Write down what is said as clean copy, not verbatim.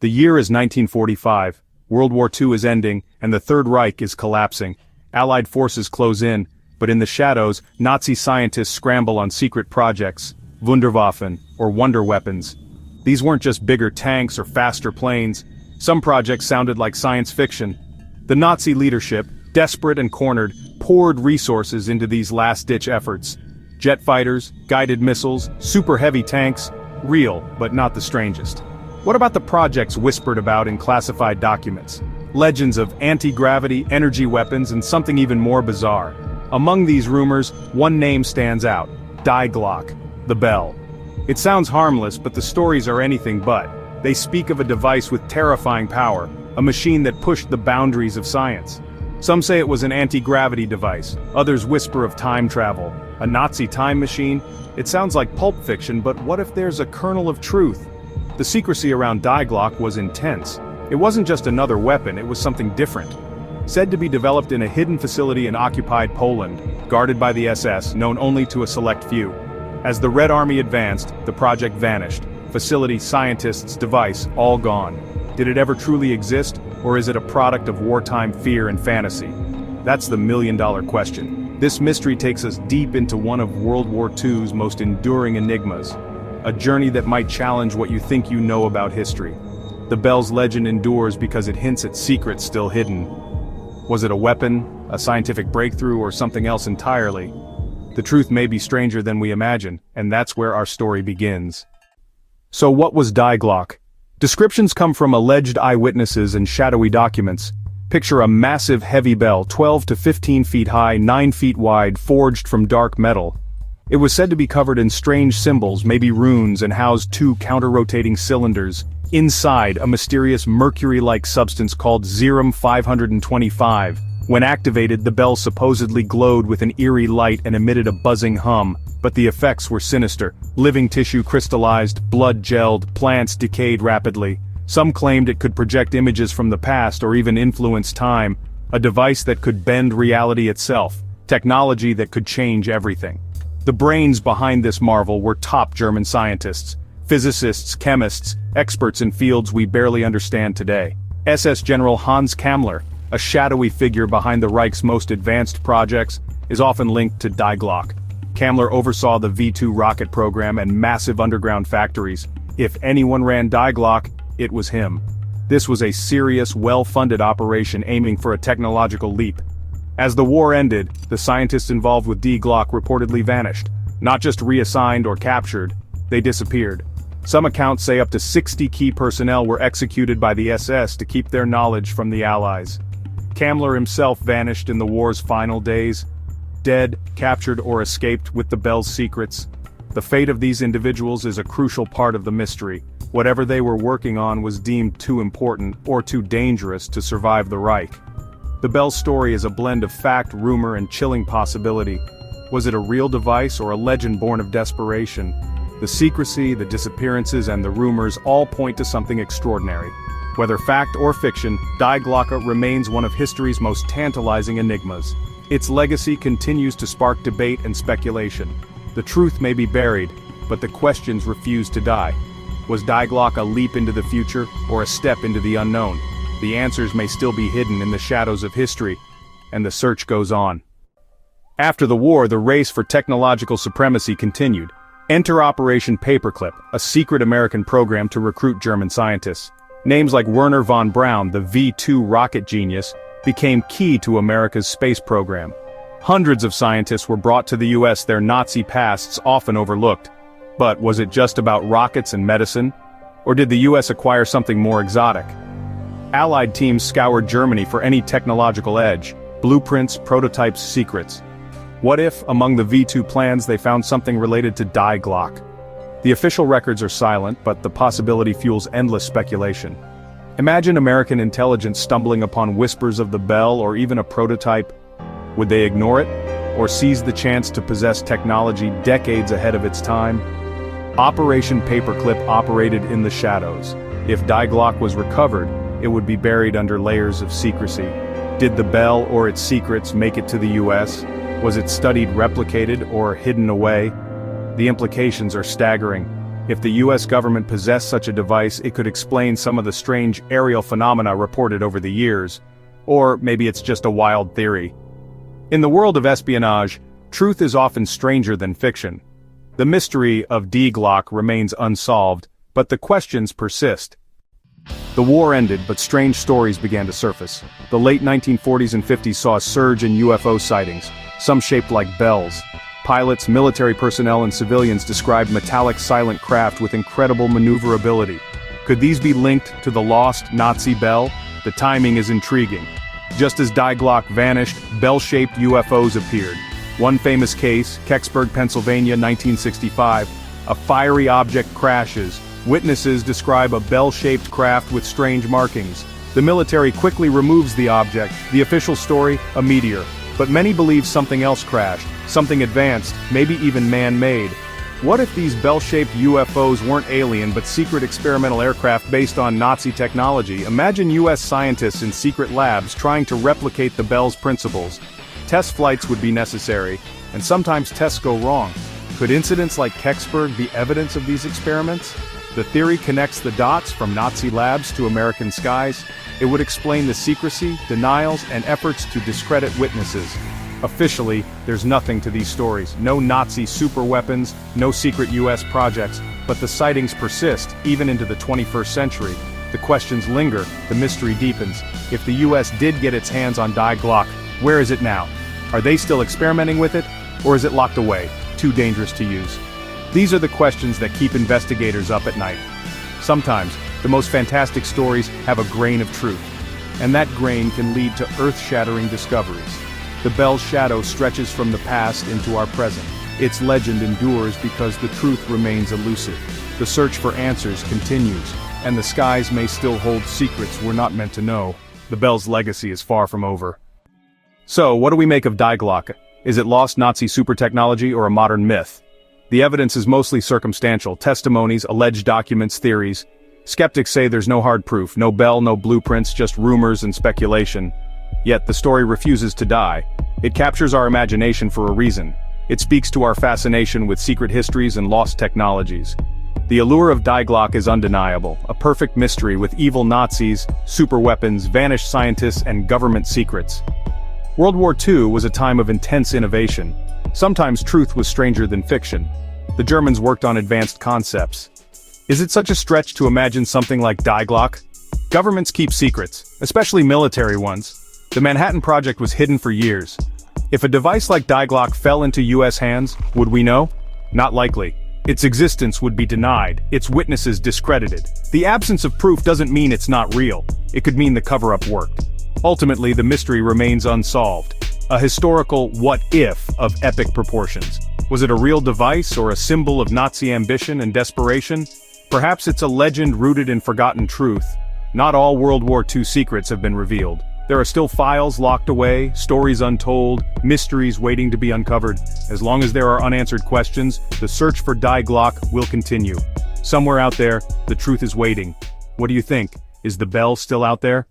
The year is 1945, World War II is ending, and the Third Reich is collapsing. Allied forces close in, but in the shadows, Nazi scientists scramble on secret projects, Wunderwaffen, or wonder weapons. These weren't just bigger tanks or faster planes. Some projects sounded like science fiction. The Nazi leadership, desperate and cornered, poured resources into these last-ditch efforts. Jet fighters, guided missiles, super heavy tanks, real, but not the strangest. What about the projects whispered about in classified documents? Legends of anti-gravity, energy weapons, and something even more bizarre. Among these rumors, one name stands out: Die Glocke, the bell. It sounds harmless, but the stories are anything but. They speak of a device with terrifying power, a machine that pushed the boundaries of science. Some say it was an anti-gravity device, others whisper of time travel. A Nazi time machine? It sounds like pulp fiction, but what if there's a kernel of truth? The secrecy around Die Glocke was intense. It wasn't just another weapon, it was something different. Said to be developed in a hidden facility in occupied Poland, guarded by the SS, known only to a select few. As the Red Army advanced, the project vanished. Facility, scientists, device, all gone. Did it ever truly exist, or is it a product of wartime fear and fantasy? That's the million-dollar question. This mystery takes us deep into one of World War II's most enduring enigmas. A journey that might challenge what you think you know about history. The bell's legend endures because it hints at secrets still hidden. Was it a weapon, a scientific breakthrough, or something else entirely? The truth may be stranger than we imagine, and that's where our story begins. So what was Die Glocke? Descriptions come from alleged eyewitnesses and shadowy documents. Picture a massive heavy bell, 12 to 15 feet high, 9 feet wide, forged from dark metal. It was said to be covered in strange symbols, maybe runes, and housed two counter-rotating cylinders. Inside, a mysterious mercury-like substance called Zerum 525. When activated, the bell supposedly glowed with an eerie light and emitted a buzzing hum, but the effects were sinister. Living tissue crystallized, blood gelled, plants decayed rapidly. Some claimed it could project images from the past or even influence time. A device that could bend reality itself. Technology that could change everything. The brains behind this marvel were top German scientists. Physicists, chemists, experts in fields we barely understand today. SS General Hans Kammler, a shadowy figure behind the Reich's most advanced projects, is often linked to Die Glocke. Kammler oversaw the V-2 rocket program and massive underground factories. If anyone ran Die Glocke, it was him. This was a serious, well-funded operation aiming for a technological leap. As the war ended, the scientists involved with Die Glocke reportedly vanished. Not just reassigned or captured, they disappeared. Some accounts say up to 60 key personnel were executed by the SS to keep their knowledge from the Allies. Kammler himself vanished in the war's final days. Dead, captured, or escaped with the bell's secrets. The fate of these individuals is a crucial part of the mystery. Whatever they were working on was deemed too important or too dangerous to survive the Reich. The bell's story is a blend of fact, rumor, and chilling possibility. Was it a real device or a legend born of desperation? The secrecy, the disappearances, and the rumors all point to something extraordinary. Whether fact or fiction, Die Glocke remains one of history's most tantalizing enigmas. Its legacy continues to spark debate and speculation. The truth may be buried, but the questions refuse to die. Was Die Glocke a leap into the future, or a step into the unknown? The answers may still be hidden in the shadows of history, and the search goes on. After the war, the race for technological supremacy continued. Enter Operation Paperclip, a secret American program to recruit German scientists. Names like Wernher von Braun, the V-2 rocket genius, became key to America's space program. Hundreds of scientists were brought to the US, their Nazi pasts often overlooked. But was it just about rockets and medicine? Or did the US acquire something more exotic? Allied teams scoured Germany for any technological edge, blueprints, prototypes, secrets. What if, among the V-2 plans, they found something related to Die Glocke? The official records are silent, but the possibility fuels endless speculation. Imagine American intelligence stumbling upon whispers of the bell or even a prototype. Would they ignore it, or seize the chance to possess technology decades ahead of its time? Operation Paperclip operated in the shadows. If Die Glocke was recovered, it would be buried under layers of secrecy. Did the bell or its secrets make it to the US? Was it studied, replicated, or hidden away? The implications are staggering. If the US government possessed such a device, it could explain some of the strange aerial phenomena reported over the years. Or maybe it's just a wild theory. In the world of espionage, truth is often stranger than fiction. The mystery of Die Glocke remains unsolved, but the questions persist. The war ended, but strange stories began to surface. The late 1940s and 50s saw a surge in UFO sightings, some shaped like bells. Pilots, military personnel, and civilians described metallic silent craft with incredible maneuverability. Could these be linked to the lost Nazi bell? The timing is intriguing. Just as Die Glocke vanished, bell-shaped UFOs appeared. One famous case, Kecksburg, Pennsylvania, 1965. A fiery object crashes. Witnesses describe a bell-shaped craft with strange markings. The military quickly removes the object. The official story, a meteor. But many believe something else crashed, something advanced, maybe even man-made. What if these bell-shaped UFOs weren't alien but secret experimental aircraft based on Nazi technology? Imagine US scientists in secret labs trying to replicate the bell's principles. Test flights would be necessary, and sometimes tests go wrong. Could incidents like Kecksburg be evidence of these experiments? The theory connects the dots from Nazi labs to American skies. It would explain the secrecy, denials, and efforts to discredit witnesses. Officially, there's nothing to these stories. No Nazi superweapons, no secret US projects, but the sightings persist, even into the 21st century. The questions linger, the mystery deepens. If the US did get its hands on Die Glocke, where is it now? Are they still experimenting with it? Or is it locked away, too dangerous to use? These are the questions that keep investigators up at night. Sometimes, the most fantastic stories have a grain of truth. And that grain can lead to earth-shattering discoveries. The bell's shadow stretches from the past into our present. Its legend endures because the truth remains elusive. The search for answers continues, and the skies may still hold secrets we're not meant to know. The bell's legacy is far from over. So, what do we make of Die Glocke? Is it lost Nazi super technology or a modern myth? The evidence is mostly circumstantial: testimonies, alleged documents, theories. Skeptics say there's no hard proof, no bell, no blueprints, just rumors and speculation. Yet the story refuses to die. It captures our imagination for a reason. It speaks to our fascination with secret histories and lost technologies. The allure of Die Glocke is undeniable, a perfect mystery with evil Nazis, superweapons, vanished scientists, and government secrets. World War II was a time of intense innovation. Sometimes truth was stranger than fiction. The Germans worked on advanced concepts. Is it such a stretch to imagine something like Die Glocke? Governments keep secrets, especially military ones. The Manhattan Project was hidden for years. If a device like Die Glocke fell into US hands, would we know? Not likely. Its existence would be denied, its witnesses discredited. The absence of proof doesn't mean it's not real. It could mean the cover-up worked. Ultimately, the mystery remains unsolved. A historical what-if of epic proportions. Was it a real device or a symbol of Nazi ambition and desperation? Perhaps it's a legend rooted in forgotten truth. Not all World War II secrets have been revealed. There are still files locked away, stories untold, mysteries waiting to be uncovered. As long as there are unanswered questions, the search for Die Glocke will continue. Somewhere out there, the truth is waiting. What do you think? Is the bell still out there?